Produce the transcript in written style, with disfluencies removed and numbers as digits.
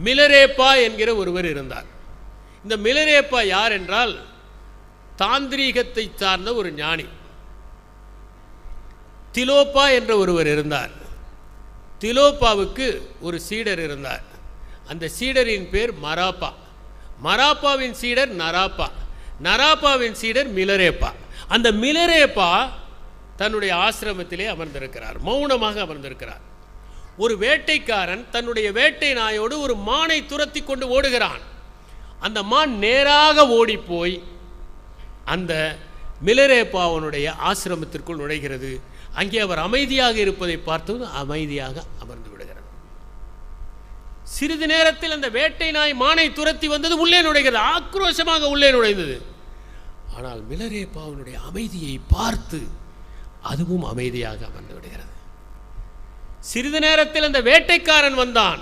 மிலரேப்பா என்கிற ஒருவர் இருந்தார். இந்த மிலரேப்பா யார் என்றால் தாந்திரீகத்தை சார்ந்த ஒரு ஞானி. திலோப்பா என்ற ஒருவர் இருந்தார். திலோப்பாவுக்கு ஒரு சீடர் இருந்தார். அந்த சீடரின் பேர் மராப்பா. மராப்பாவின் சீடர் நராப்பா. நராப்பாவின் சீடர் மிலரேப்பா. அந்த மிலரேப்பா தன்னுடைய ஆசிரமத்திலே அமர்ந்திருக்கிறார், மௌனமாக அமர்ந்திருக்கிறார். ஒரு வேட்டைக்காரன் தன்னுடைய வேட்டை நாயோடு ஒரு மானை துரத்தி கொண்டு ஓடுகிறான். அந்த மான் நேராக ஓடிப்போய் அந்த மிலரேப்பாவனுடைய ஆசிரமத்திற்குள் நுழைகிறது. அங்கே அவர் அமைதியாக இருப்பதை பார்த்தது அமைதியாக அமர்ந்து விடுகிறது. சிறிது நேரத்தில் அந்த வேட்டை நாய் மானை துரத்தி வந்தது, உள்ளே நுழைகிறது, ஆக்ரோஷமாக உள்ளே நுழைந்தது. ஆனால் மிலரேப்பாவனுடைய அமைதியை பார்த்து அதுவும் அமைதியாக அமர்ந்து விடுகிறது. சிறிது நேரத்தில் அந்த வேட்டைக்காரன் வந்தான்.